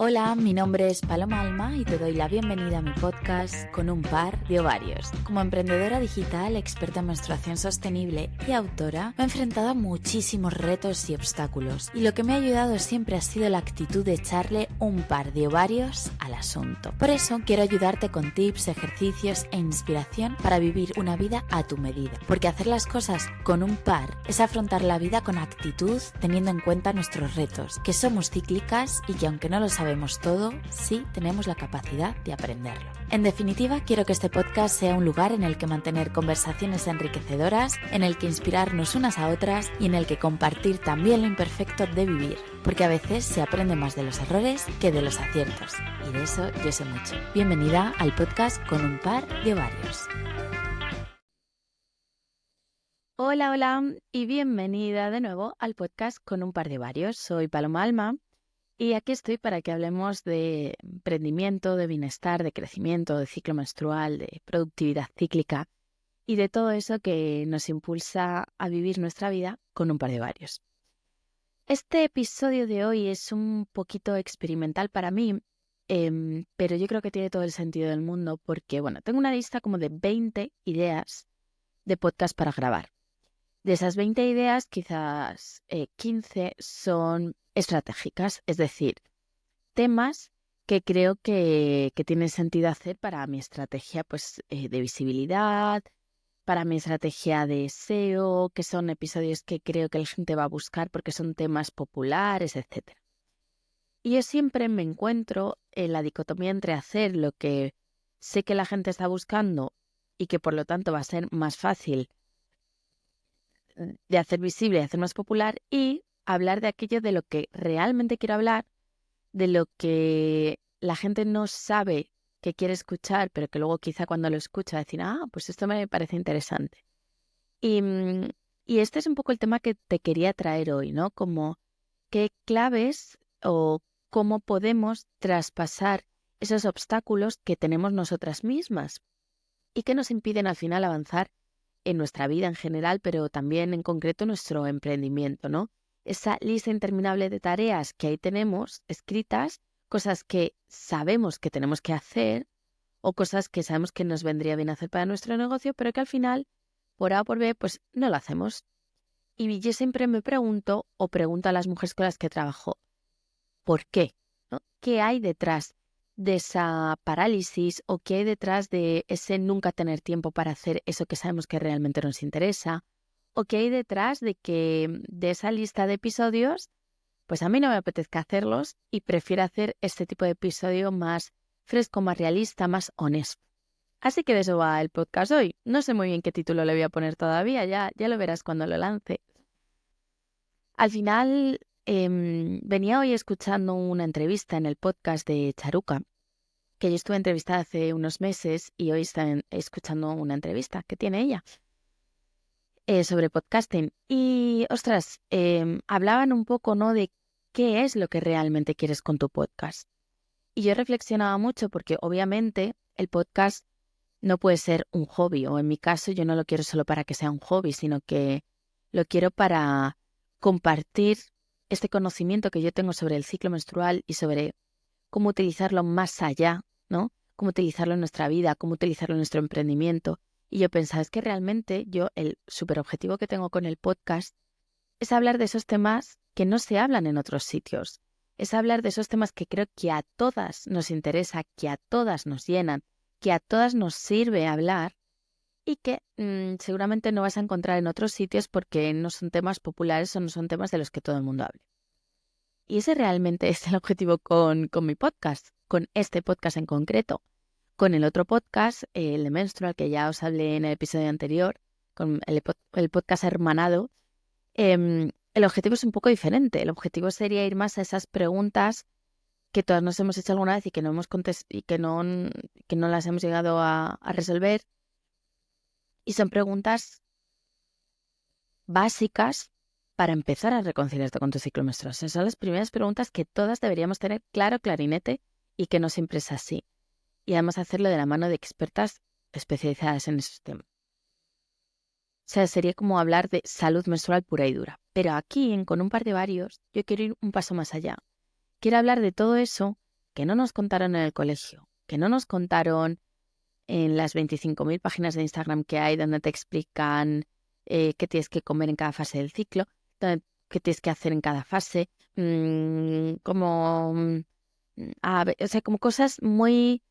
Hola, mi nombre es Paloma Alma y te doy la bienvenida a mi podcast Con un par de ovarios. Como emprendedora digital, experta en menstruación sostenible y autora, me he enfrentado a muchísimos retos y obstáculos y lo que me ha ayudado siempre ha sido la actitud de echarle un par de ovarios al asunto. Por eso quiero ayudarte con tips, ejercicios e inspiración para vivir una vida a tu medida, porque hacer las cosas con un par es afrontar la vida con actitud teniendo en cuenta nuestros retos, que somos cíclicas y que aunque no lo sabemos todo, sí tenemos la capacidad de aprenderlo. En definitiva, quiero que este podcast sea un lugar en el que mantener conversaciones enriquecedoras, en el que inspirarnos unas a otras y en el que compartir también lo imperfecto de vivir, porque a veces se aprende más de los errores que de los aciertos, y de eso yo sé mucho. Bienvenida al podcast Con un par de ovarios. Hola y bienvenida de nuevo al podcast Con un par de ovarios. Soy Paloma Alma. Y aquí estoy para que hablemos de emprendimiento, de bienestar, de crecimiento, de ciclo menstrual, de productividad cíclica y de todo eso que nos impulsa a vivir nuestra vida con un par de ovarios. Este episodio de hoy es un poquito experimental para mí, pero yo creo que tiene todo el sentido del mundo porque, tengo una lista como de 20 ideas de podcast para grabar. De esas 20 ideas, quizás 15 son estratégicas, es decir, temas que creo que tiene sentido hacer para mi estrategia de visibilidad, para mi estrategia de SEO, que son episodios que creo que la gente va a buscar porque son temas populares, etc. Y yo siempre me encuentro en la dicotomía entre hacer lo que sé que la gente está buscando y que por lo tanto va a ser más fácil de hacer visible y hacer más popular, y hablar de aquello de lo que realmente quiero hablar, de lo que la gente no sabe que quiere escuchar, pero que luego quizá cuando lo escucha decir, pues esto me parece interesante. Y, y este es un poco el tema que te quería traer hoy, ¿no? Como qué claves o cómo podemos traspasar esos obstáculos que tenemos nosotras mismas y que nos impiden al final avanzar en nuestra vida en general, pero también en concreto nuestro emprendimiento, ¿no? Esa lista interminable de tareas que ahí tenemos escritas, cosas que sabemos que tenemos que hacer o cosas que sabemos que nos vendría bien hacer para nuestro negocio, pero que al final, por A o por B, pues no lo hacemos. Y yo siempre me pregunto, o pregunto a las mujeres con las que trabajo, ¿por qué? ¿No? ¿Qué hay detrás de esa parálisis o qué hay detrás de ese nunca tener tiempo para hacer eso que sabemos que realmente nos interesa? ¿O qué hay detrás de que de esa lista de episodios, pues a mí no me apetezca hacerlos y prefiero hacer este tipo de episodio más fresco, más realista, más honesto? Así que de eso va el podcast hoy. No sé muy bien qué título le voy a poner todavía, ya lo verás cuando lo lance. Al final, venía hoy escuchando una entrevista en el podcast de Charuca, que yo estuve entrevistada hace unos meses y hoy están escuchando una entrevista que tiene ella sobre podcasting. Y, ostras, hablaban un poco, ¿no?, de qué es lo que realmente quieres con tu podcast. Y yo reflexionaba mucho porque obviamente el podcast no puede ser un hobby, o en mi caso yo no lo quiero solo para que sea un hobby, sino que lo quiero para compartir este conocimiento que yo tengo sobre el ciclo menstrual y sobre cómo utilizarlo más allá, ¿no? Cómo utilizarlo en nuestra vida, cómo utilizarlo en nuestro emprendimiento. Y yo pensaba, es que realmente yo el súper objetivo que tengo con el podcast es hablar de esos temas que no se hablan en otros sitios. Es hablar de esos temas que creo que a todas nos interesa, que a todas nos llenan, que a todas nos sirve hablar y que seguramente no vas a encontrar en otros sitios porque no son temas populares o no son temas de los que todo el mundo hable. Y ese realmente es el objetivo con mi podcast, con este podcast en concreto. Con el otro podcast, el de Menstrual, que ya os hablé en el episodio anterior, con el podcast hermanado, el objetivo es un poco diferente. El objetivo sería ir más a esas preguntas que todas nos hemos hecho alguna vez y que no hemos y que no las hemos llegado a resolver. Y son preguntas básicas para empezar a reconciliarte con tu ciclo menstrual. Son las primeras preguntas que todas deberíamos tener claro, clarinete, y que no siempre es así. Y además hacerlo de la mano de expertas especializadas en esos temas. O sea, sería como hablar de salud menstrual pura y dura. Pero aquí, Con un par de varios, yo quiero ir un paso más allá. Quiero hablar de todo eso que no nos contaron en el colegio, que no nos contaron en las 25.000 páginas de Instagram que hay donde te explican qué tienes que comer en cada fase del ciclo, qué tienes que hacer en cada fase, o sea, como cosas muy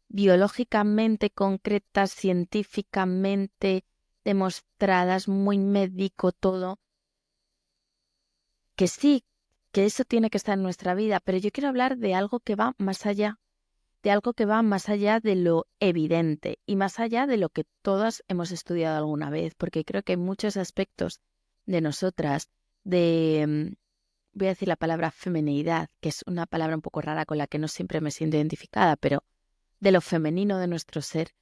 biológicamente concretas, científicamente demostradas, muy médico todo, que sí, que eso tiene que estar en nuestra vida, pero yo quiero hablar de algo que va más allá, de algo que va más allá de lo evidente y más allá de lo que todas hemos estudiado alguna vez, porque creo que hay muchos aspectos de nosotras, voy a decir la palabra feminidad, que es una palabra un poco rara con la que no siempre me siento identificada, pero de lo femenino de nuestro ser,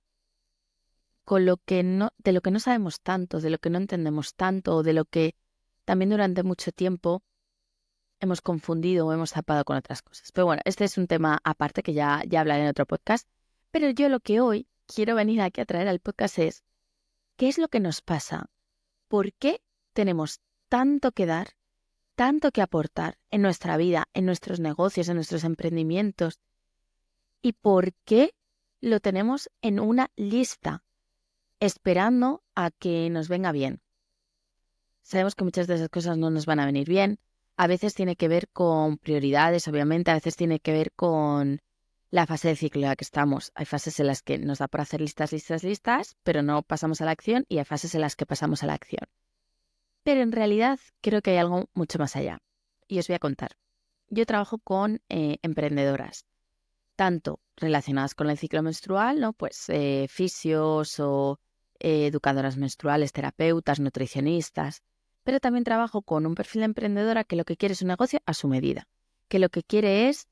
con lo que no, de lo que no sabemos tanto, de lo que no entendemos tanto, o de lo que también durante mucho tiempo hemos confundido o hemos tapado con otras cosas. Pero bueno, este es un tema aparte que ya hablaré en otro podcast. Pero yo lo que hoy quiero venir aquí a traer al podcast es, ¿qué es lo que nos pasa? ¿Por qué tenemos tanto que dar, tanto que aportar en nuestra vida, en nuestros negocios, en nuestros emprendimientos? ¿Y por qué lo tenemos en una lista, esperando a que nos venga bien? Sabemos que muchas de esas cosas no nos van a venir bien. A veces tiene que ver con prioridades, obviamente. A veces tiene que ver con la fase de ciclo en la que estamos. Hay fases en las que nos da por hacer listas, pero no pasamos a la acción, y hay fases en las que pasamos a la acción. Pero en realidad creo que hay algo mucho más allá. Y os voy a contar. Yo trabajo con emprendedoras, tanto relacionadas con el ciclo menstrual, ¿no? Pues fisios o educadoras menstruales, terapeutas, nutricionistas, pero también trabajo con un perfil de emprendedora que lo que quiere es un negocio a su medida, que lo que quiere es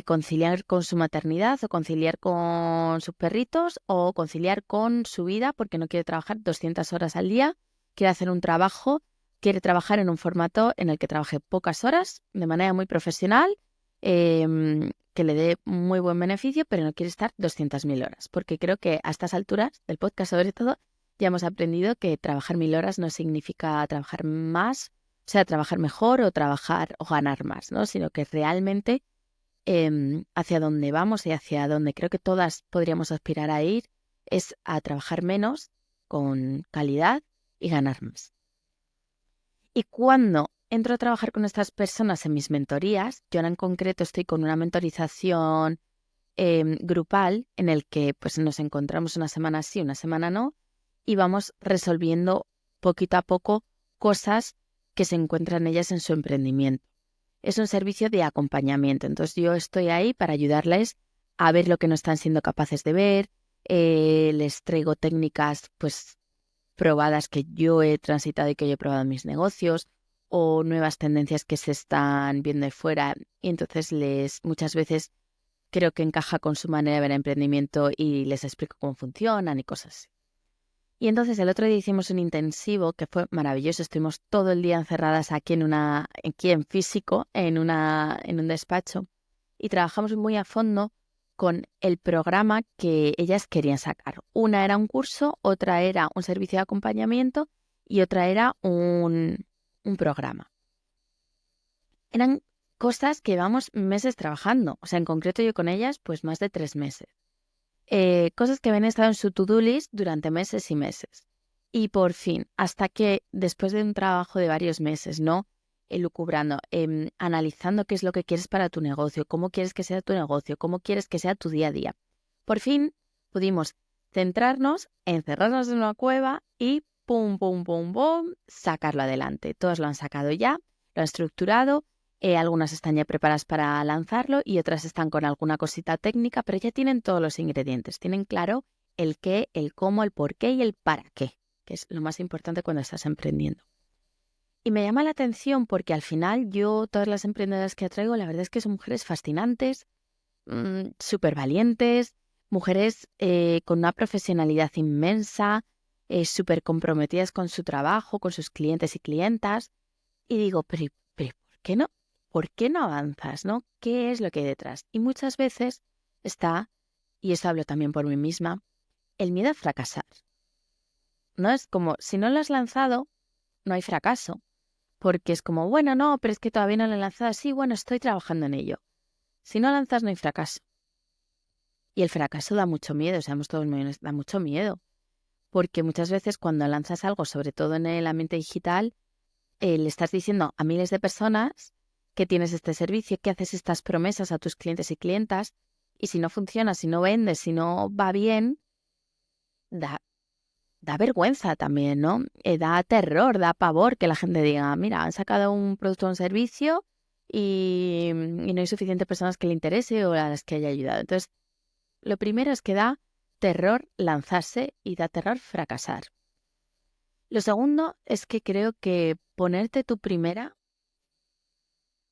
conciliar con su maternidad o conciliar con sus perritos o conciliar con su vida porque no quiere trabajar 200 horas al día, quiere hacer un trabajo, quiere trabajar en un formato en el que trabaje pocas horas de manera muy profesional, que le dé muy buen beneficio, pero no quiere estar 200.000 horas, porque creo que a estas alturas del podcast, sobre todo, ya hemos aprendido que trabajar 1.000 horas no significa trabajar más, o sea, trabajar mejor o trabajar o ganar más, ¿no? Sino que realmente hacia donde vamos y hacia donde creo que todas podríamos aspirar a ir es a trabajar menos, con calidad y ganar más. Y cuando entro a trabajar con estas personas en mis mentorías, yo ahora en concreto estoy con una mentorización grupal en el que pues nos encontramos una semana sí, una semana no, y vamos resolviendo poquito a poco cosas que se encuentran ellas en su emprendimiento. Es un servicio de acompañamiento, entonces yo estoy ahí para ayudarles a ver lo que no están siendo capaces de ver, les traigo técnicas pues probadas que yo he transitado y que yo he probado en mis negocios, o nuevas tendencias que se están viendo de fuera, y entonces muchas veces creo que encaja con su manera de ver el emprendimiento y les explico cómo funcionan y cosas así. Y entonces el otro día hicimos un intensivo que fue maravilloso. Estuvimos todo el día encerradas aquí en físico, en un despacho, y trabajamos muy a fondo con el programa que ellas querían sacar. Una era un curso, otra era un servicio de acompañamiento y otra era un programa. Eran cosas que llevamos meses trabajando. O sea, en concreto yo con ellas, pues más de 3 meses. Cosas que habían estado en su to-do list durante meses y meses. Y por fin, hasta que después de un trabajo de varios meses, ¿no? Elucubrando, analizando qué es lo que quieres para tu negocio, cómo quieres que sea tu negocio, cómo quieres que sea tu día a día. Por fin pudimos centrarnos, encerrarnos en una cueva y pum, pum, pum, pum, sacarlo adelante. Todos lo han sacado ya, lo han estructurado. Algunas están ya preparadas para lanzarlo y otras están con alguna cosita técnica, pero ya tienen todos los ingredientes. Tienen claro el qué, el cómo, el por qué y el para qué, que es lo más importante cuando estás emprendiendo. Y me llama la atención porque al final yo, todas las emprendedoras que atraigo, la verdad es que son mujeres fascinantes, súper valientes, mujeres con una profesionalidad inmensa, súper comprometidas con su trabajo, con sus clientes y clientas. Y digo, pero ¿por qué no? ¿Por qué no avanzas, no? ¿Qué es lo que hay detrás? Y muchas veces está, y eso hablo también por mí misma, el miedo a fracasar. No es como, si no lo has lanzado, no hay fracaso. Porque es como, bueno, no, pero es que todavía no lo he lanzado. Sí, bueno, estoy trabajando en ello. Si no lanzas, no hay fracaso. Y el fracaso da mucho miedo, seamos todos muy honestos, da mucho miedo. Porque muchas veces cuando lanzas algo, sobre todo en el ambiente digital, le estás diciendo a miles de personas que tienes este servicio, que haces estas promesas a tus clientes y clientas, y si no funciona, si no vendes, si no va bien, da vergüenza también, ¿no? Da terror, da pavor que la gente diga, mira, han sacado un producto o un servicio y no hay suficientes personas que le interese o a las que haya ayudado. Entonces, lo primero es que da terror lanzarse y da terror fracasar. Lo segundo es que creo que ponerte tu primera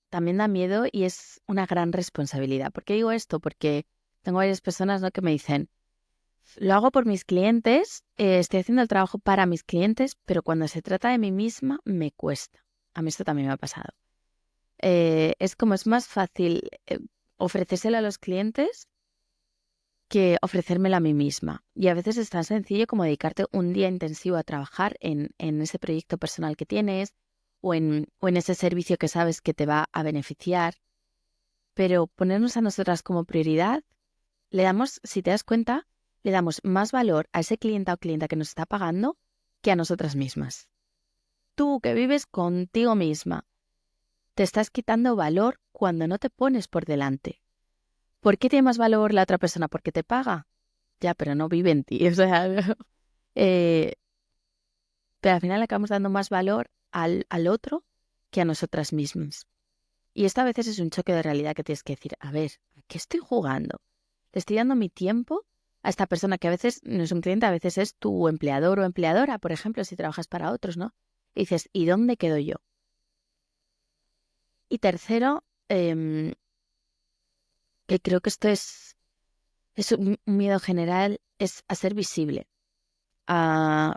también da miedo y es una gran responsabilidad. ¿Por qué digo esto? Porque tengo varias personas, ¿no?, que me dicen, lo hago por mis clientes, estoy haciendo el trabajo para mis clientes, pero cuando se trata de mí misma me cuesta. A mí esto también me ha pasado. Es más fácil ofrecérselo a los clientes que ofrecérmelo a mí misma. Y a veces es tan sencillo como dedicarte un día intensivo a trabajar en ese proyecto personal que tienes o en ese servicio que sabes que te va a beneficiar. Pero ponernos a nosotras como prioridad, le damos, si te das cuenta, le damos más valor a ese cliente o clienta que nos está pagando que a nosotras mismas. Tú que vives contigo misma, te estás quitando valor cuando no te pones por delante. ¿Por qué tiene más valor la otra persona? ¿Porque te paga? Ya, pero no vive en ti. O sea, eh, pero al final le acabamos dando más valor al otro que a nosotras mismas. Y esto a veces es un choque de realidad que tienes que decir, a ver, ¿a qué estoy jugando? Le estoy dando mi tiempo a esta persona que a veces no es un cliente, a veces es tu empleador o empleadora, por ejemplo, si trabajas para otros, ¿no? Y dices, ¿y dónde quedo yo? Y tercero, que creo que esto es un miedo general, es a ser visible, a,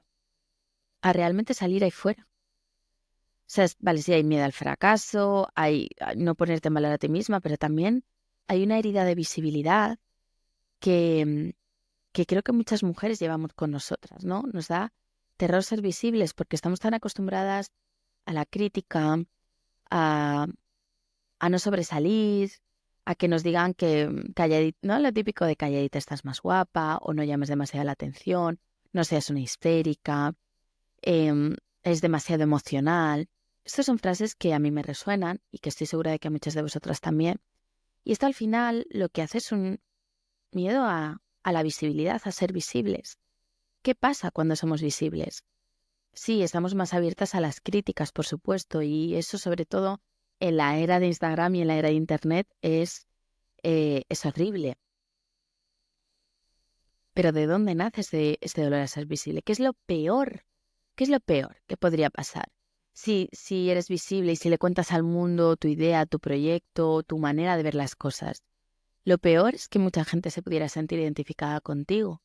a realmente salir ahí fuera. O sea, vale, sí hay miedo al fracaso, hay a no ponerte en valor a ti misma, pero también hay una herida de visibilidad que, que creo que muchas mujeres llevamos con nosotras, ¿no? Nos da terror ser visibles porque estamos tan acostumbradas a la crítica, a, a no sobresalir, a que nos digan que calladita, ¿no? Lo típico de calladita estás más guapa o no llames demasiado la atención, no seas una histérica, es demasiado emocional. Estas son frases que a mí me resuenan y que estoy segura de que a muchas de vosotras también. Y esto al final lo que hace es un miedo a la visibilidad, a ser visibles. ¿Qué pasa cuando somos visibles? Sí, estamos más abiertas a las críticas, por supuesto, y eso sobre todo en la era de Instagram y en la era de Internet es horrible. Pero ¿de dónde nace este dolor a ser visible? ¿Qué es lo peor? ¿Qué es lo peor que podría pasar? Si eres visible y si le cuentas al mundo tu idea, tu proyecto, tu manera de ver las cosas. Lo peor es que mucha gente se pudiera sentir identificada contigo.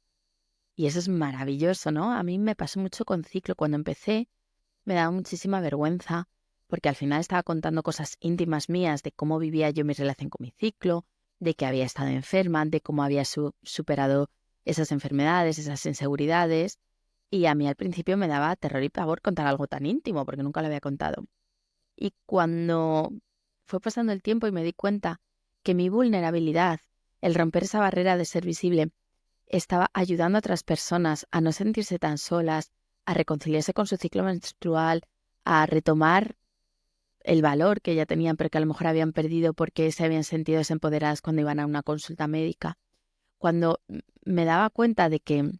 Y eso es maravilloso, ¿no? A mí me pasó mucho con Ciclo. Cuando empecé me daba muchísima vergüenza porque al final estaba contando cosas íntimas mías de cómo vivía yo mi relación con mi ciclo, de que había estado enferma, de cómo había superado esas enfermedades, esas inseguridades. Y a mí al principio me daba terror y pavor contar algo tan íntimo porque nunca lo había contado. Y cuando fue pasando el tiempo y me di cuenta que mi vulnerabilidad, el romper esa barrera de ser visible, estaba ayudando a otras personas a no sentirse tan solas, a reconciliarse con su ciclo menstrual, a retomar el valor que ya tenían, pero que a lo mejor habían perdido porque se habían sentido desempoderadas cuando iban a una consulta médica. Cuando me daba cuenta de que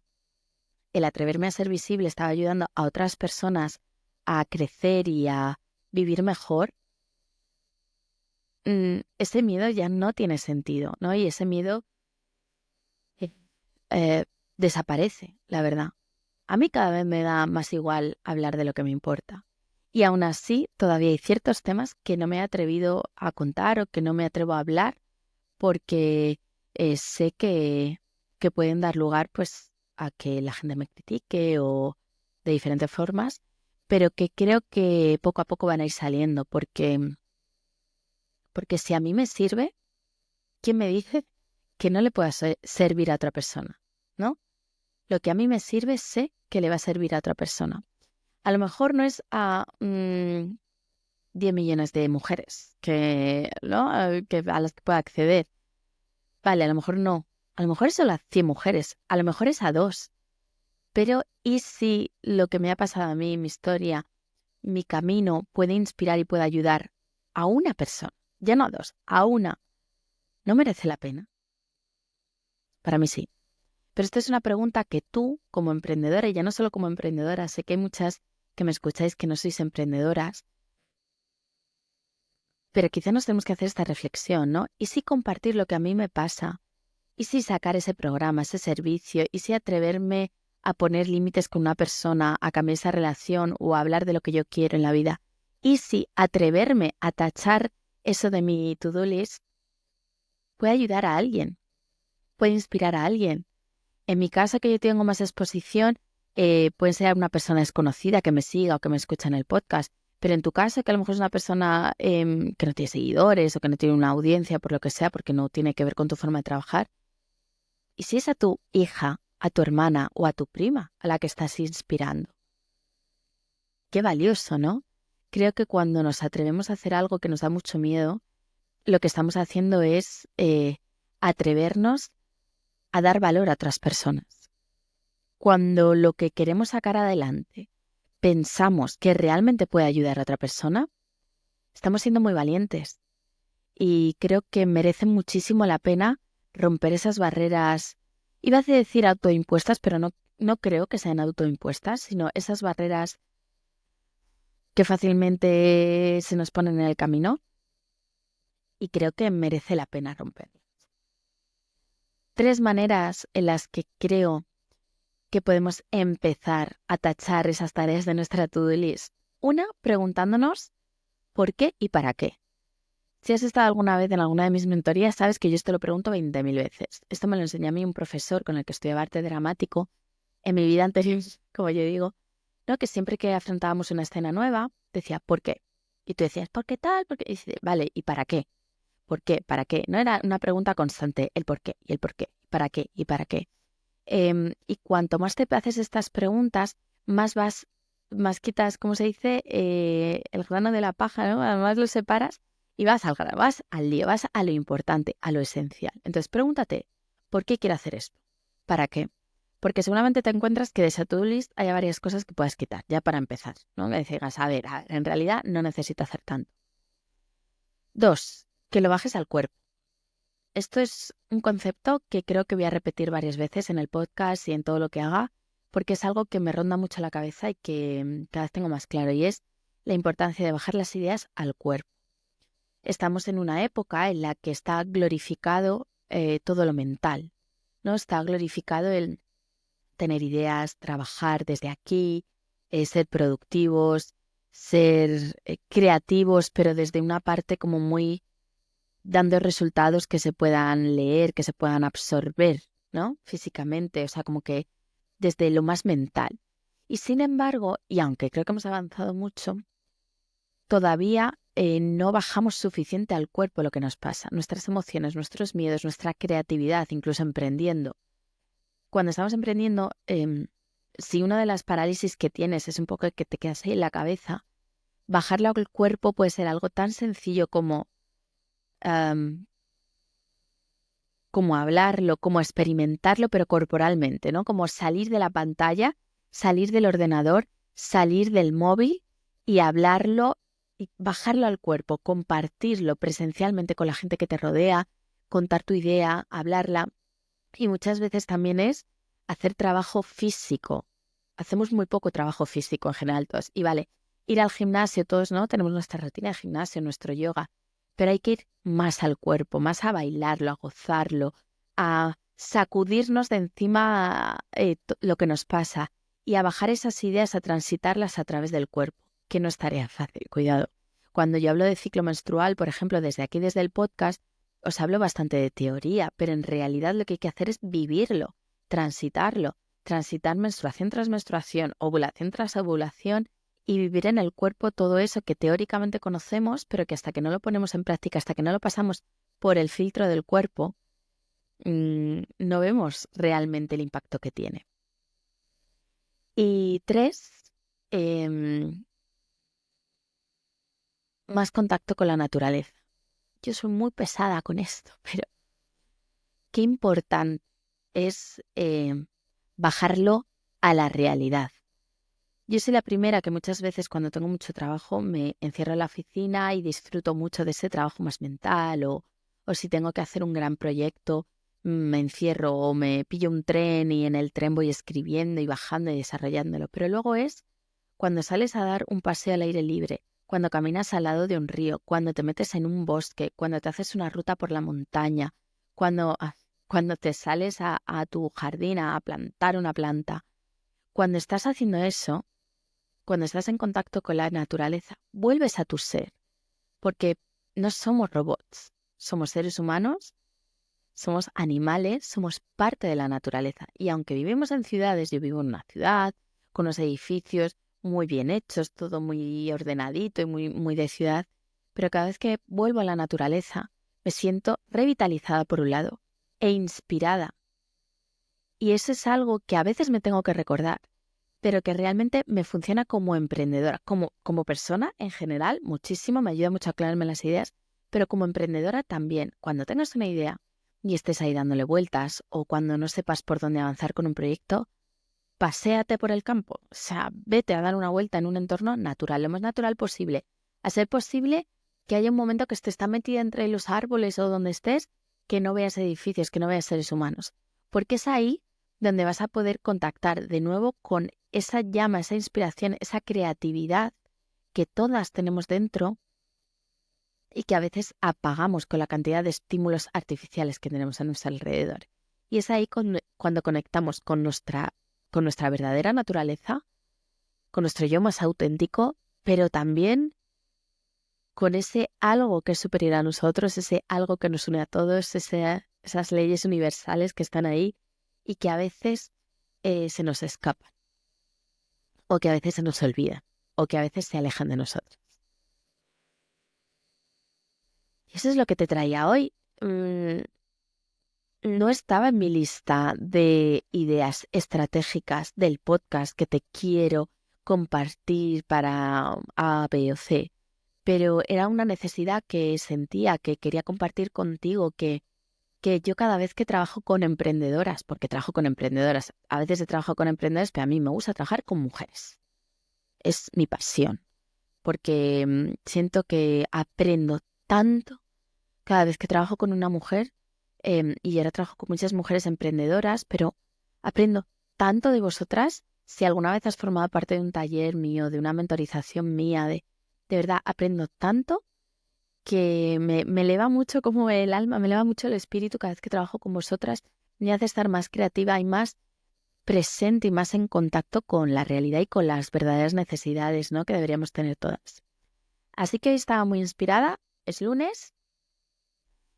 el atreverme a ser visible estaba ayudando a otras personas a crecer y a vivir mejor, ese miedo ya no tiene sentido, ¿no? Y ese miedo eh, desaparece, la verdad. A mí cada vez me da más igual hablar de lo que me importa. Y aún así, todavía hay ciertos temas que no me he atrevido a contar o que no me atrevo a hablar porque sé que pueden dar lugar pues a que la gente me critique o de diferentes formas, pero que creo que poco a poco van a ir saliendo porque si a mí me sirve, ¿quién me dice que no le pueda servir a otra persona? ¿No? Lo que a mí me sirve, sé que le va a servir a otra persona. A lo mejor no es 10 millones de mujeres ¿no? A las que pueda acceder. Vale, a lo mejor no. A lo mejor es solo a 100 mujeres. A lo mejor es a 2. Pero ¿y si lo que me ha pasado a mí, mi historia, mi camino puede inspirar y puede ayudar a una persona? Ya no a 2, a una. ¿No merece la pena? Para mí sí. Pero esta es una pregunta que tú, como emprendedora, y ya no solo como emprendedora, sé que hay muchas que me escucháis que no sois emprendedoras, pero quizá nos tenemos que hacer esta reflexión, ¿no? ¿Y si compartir lo que a mí me pasa? ¿Y si sacar ese programa, ese servicio? ¿Y si atreverme a poner límites con una persona, a cambiar esa relación o a hablar de lo que yo quiero en la vida? ¿Y si atreverme a tachar eso de mi to-do list puede ayudar a alguien? ¿Puede inspirar a alguien? En mi caso, que yo tengo más exposición, puede ser una persona desconocida que me siga o que me escucha en el podcast. Pero en tu caso, que a lo mejor es una persona que no tiene seguidores o que no tiene una audiencia por lo que sea, porque no tiene que ver con tu forma de trabajar. ¿Y si es a tu hija, a tu hermana o a tu prima a la que estás inspirando? Qué valioso, ¿no? Creo que cuando nos atrevemos a hacer algo que nos da mucho miedo, lo que estamos haciendo es atrevernos a dar valor a otras personas. Cuando lo que queremos sacar adelante pensamos que realmente puede ayudar a otra persona, estamos siendo muy valientes y creo que merece muchísimo la pena romper esas barreras. Iba a decir autoimpuestas, pero no creo que sean autoimpuestas, sino esas barreras que fácilmente se nos ponen en el camino y creo que merece la pena romperlas. 3 maneras en las que creo que podemos empezar a tachar esas tareas de nuestra to-do list. Una, preguntándonos por qué y para qué. Si has estado alguna vez en alguna de mis mentorías, sabes que yo esto lo pregunto 20.000 veces. Esto me lo enseñó a mí un profesor con el que estudiaba arte dramático en mi vida anterior, como yo digo, ¿no? Que siempre que afrontábamos una escena nueva, decía, ¿por qué? Y tú decías, ¿por qué tal? ¿Por qué? Y dice, vale, ¿y para qué? ¿Por qué? ¿Para qué? No era una pregunta constante, el por qué y el por qué, para qué y para qué. Y cuanto más te haces estas preguntas, más quitas, ¿cómo se dice? El grano de la paja, ¿no? Además lo separas y vas al grano, vas al lío, vas a lo importante, a lo esencial. Entonces pregúntate, ¿por qué quiero hacer esto? ¿Para qué? Porque seguramente te encuentras que de esa to-do list hay varias cosas que puedes quitar, ya para empezar, ¿no? Que digas, a ver, en realidad no necesito hacer tanto. 2, que lo bajes al cuerpo. Esto es un concepto que creo que voy a repetir varias veces en el podcast y en todo lo que haga, porque es algo que me ronda mucho la cabeza y que cada vez tengo más claro, y es la importancia de bajar las ideas al cuerpo. Estamos en una época en la que está glorificado todo lo mental, ¿no? Está glorificado el tener ideas, trabajar desde aquí, ser productivos, ser creativos, pero desde una parte como muy dando resultados que se puedan leer, que se puedan absorber, ¿no? Físicamente, o sea, como que desde lo más mental. Y sin embargo, y aunque creo que hemos avanzado mucho, todavía no bajamos suficiente al cuerpo lo que nos pasa, nuestras emociones, nuestros miedos, nuestra creatividad, incluso emprendiendo. Cuando estamos emprendiendo, si una de las parálisis que tienes es un poco que te quedas ahí en la cabeza, bajarlo al cuerpo puede ser algo tan sencillo como hablarlo, como experimentarlo, pero corporalmente, ¿no? Como salir de la pantalla, salir del ordenador, salir del móvil y hablarlo y bajarlo al cuerpo, compartirlo presencialmente con la gente que te rodea, contar tu idea, hablarla. Y muchas veces también es hacer trabajo físico. Hacemos muy poco trabajo físico en general todos. Y vale, ir al gimnasio, todos, ¿no? Tenemos nuestra rutina de gimnasio, nuestro yoga, pero hay que ir más al cuerpo, más a bailarlo, a gozarlo, a sacudirnos de encima lo que nos pasa y a bajar esas ideas, a transitarlas a través del cuerpo, que no es tarea fácil, cuidado. Cuando yo hablo de ciclo menstrual, por ejemplo, desde aquí, desde el podcast, os hablo bastante de teoría, pero en realidad lo que hay que hacer es vivirlo, transitarlo, transitar menstruación tras menstruación, ovulación tras ovulación y vivir en el cuerpo todo eso que teóricamente conocemos, pero que hasta que no lo ponemos en práctica, hasta que no lo pasamos por el filtro del cuerpo, no vemos realmente el impacto que tiene. Y 3, más contacto con la naturaleza. Yo soy muy pesada con esto, pero qué importante es bajarlo a la realidad. Yo soy la primera que muchas veces cuando tengo mucho trabajo me encierro en la oficina y disfruto mucho de ese trabajo más mental o si tengo que hacer un gran proyecto me encierro o me pillo un tren y en el tren voy escribiendo y bajando y desarrollándolo. Pero luego es cuando sales a dar un paseo al aire libre, cuando caminas al lado de un río, cuando te metes en un bosque, cuando te haces una ruta por la montaña, cuando, cuando te sales a tu jardín a plantar una planta. Cuando estás haciendo eso, cuando estás en contacto con la naturaleza, vuelves a tu ser, porque no somos robots, somos seres humanos, somos animales, somos parte de la naturaleza. Y aunque vivimos en ciudades, yo vivo en una ciudad, con unos edificios muy bien hechos, todo muy ordenadito y muy de ciudad, pero cada vez que vuelvo a la naturaleza, me siento revitalizada por un lado e inspirada. Y eso es algo que a veces me tengo que recordar, pero que realmente me funciona como emprendedora, como persona en general, muchísimo, me ayuda mucho a aclararme las ideas, pero como emprendedora también. Cuando tengas una idea y estés ahí dándole vueltas o cuando no sepas por dónde avanzar con un proyecto, paséate por el campo, o sea, vete a dar una vuelta en un entorno natural, lo más natural posible. A ser posible que haya un momento que estés tan metida entre los árboles o donde estés que no veas edificios, que no veas seres humanos, porque es ahí donde vas a poder contactar de nuevo con esa llama, esa inspiración, esa creatividad que todas tenemos dentro y que a veces apagamos con la cantidad de estímulos artificiales que tenemos a nuestro alrededor. Y es ahí cuando conectamos con nuestra verdadera naturaleza, con nuestro yo más auténtico, pero también con ese algo que es superior a nosotros, ese algo que nos une a todos, esas leyes universales que están ahí y que a veces se nos escapan, o que a veces se nos olvidan, o que a veces se alejan de nosotros. Y eso es lo que te traía hoy. No estaba en mi lista de ideas estratégicas del podcast que te quiero compartir para A, B o C, pero era una necesidad que sentía, que quería compartir contigo, que yo cada vez que trabajo con emprendedoras, porque trabajo con emprendedoras, a veces he trabajado con emprendedores, pero a mí me gusta trabajar con mujeres. Es mi pasión, porque siento que aprendo tanto cada vez que trabajo con una mujer, y ahora trabajo con muchas mujeres emprendedoras, pero aprendo tanto de vosotras. Si alguna vez has formado parte de un taller mío, de una mentorización mía, de verdad aprendo tanto que me eleva mucho como el alma, me eleva mucho el espíritu cada vez que trabajo con vosotras, me hace estar más creativa y más presente y más en contacto con la realidad y con las verdaderas necesidades, ¿no?, que deberíamos tener todas. Así que hoy estaba muy inspirada, es lunes.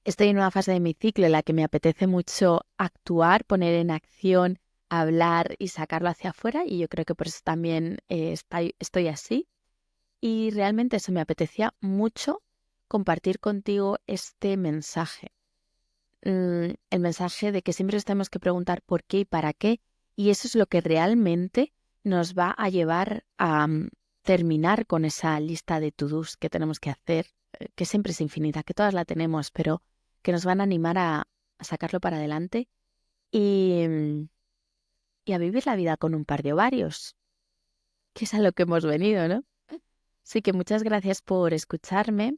Estoy en una fase de mi ciclo en la que me apetece mucho actuar, poner en acción, hablar y sacarlo hacia afuera, y yo creo que por eso también estoy así. Y realmente eso me apetecía mucho compartir contigo este mensaje. El mensaje de que siempre nos tenemos que preguntar por qué y para qué, y eso es lo que realmente nos va a llevar a terminar con esa lista de to-dos que tenemos que hacer, que siempre es infinita, que todas la tenemos, pero que nos van a animar a sacarlo para adelante y, y a vivir la vida con un par de ovarios, que es a lo que hemos venido, ¿no? Así que muchas gracias por escucharme.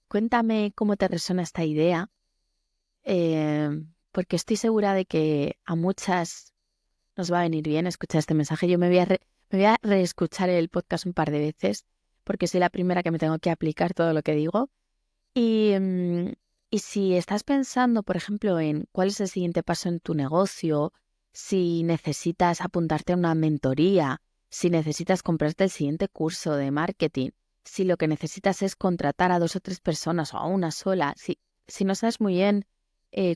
Cuéntame cómo te resuena esta idea, eh, porque estoy segura de que a muchas nos va a venir bien escuchar este mensaje. Yo me voy a reescuchar el podcast un par de veces, porque soy la primera que me tengo que aplicar todo lo que digo. Y, y si estás pensando, por ejemplo, en cuál es el siguiente paso en tu negocio, si necesitas apuntarte a una mentoría, si necesitas comprarte el siguiente curso de marketing, si lo que necesitas es contratar a 2 o 3 personas o a una sola, si no sabes muy bien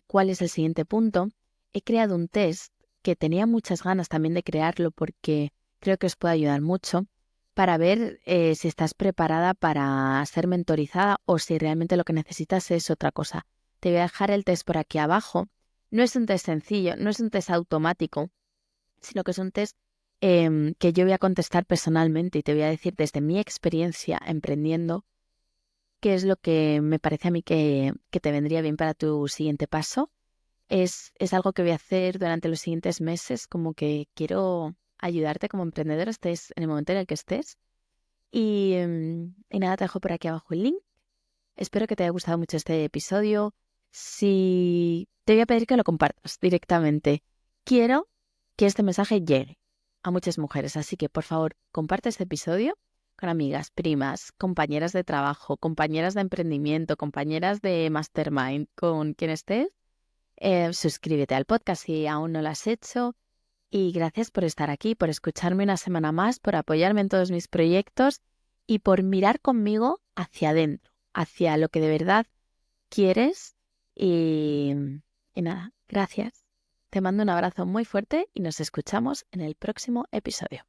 cuál es el siguiente punto, he creado un test que tenía muchas ganas también de crearlo porque creo que os puede ayudar mucho para ver si estás preparada para ser mentorizada o si realmente lo que necesitas es otra cosa. Te voy a dejar el test por aquí abajo. No es un test sencillo, no es un test automático, sino que es un test que yo voy a contestar personalmente y te voy a decir desde mi experiencia emprendiendo qué es lo que me parece a mí que te vendría bien para tu siguiente paso. Es algo que voy a hacer durante los siguientes meses, como que quiero ayudarte como emprendedor, estés en el momento en el que estés. Y nada, te dejo por aquí abajo el link. Espero que te haya gustado mucho este episodio. Si te voy a pedir que lo compartas directamente. Quiero que este mensaje llegue a muchas mujeres, así que por favor, comparte este episodio con amigas, primas, compañeras de trabajo, compañeras de emprendimiento, compañeras de mastermind, con quien estés. Suscríbete al podcast si aún no lo has hecho. Y gracias por estar aquí, por escucharme una semana más, por apoyarme en todos mis proyectos y por mirar conmigo hacia adentro, hacia lo que de verdad quieres. Y, y nada, gracias. Te mando un abrazo muy fuerte y nos escuchamos en el próximo episodio.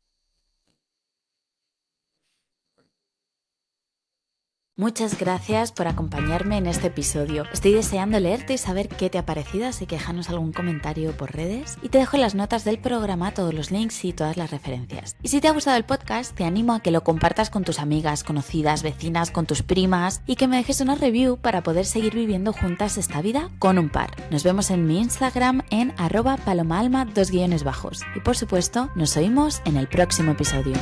Muchas gracias por acompañarme en este episodio. Estoy deseando leerte y saber qué te ha parecido, así que déjanos algún comentario por redes. Y te dejo en las notas del programa todos los links y todas las referencias. Y si te ha gustado el podcast, te animo a que lo compartas con tus amigas, conocidas, vecinas, con tus primas y que me dejes una review para poder seguir viviendo juntas esta vida con un par. Nos vemos en mi Instagram en @palomaalma_. Y por supuesto, nos oímos en el próximo episodio.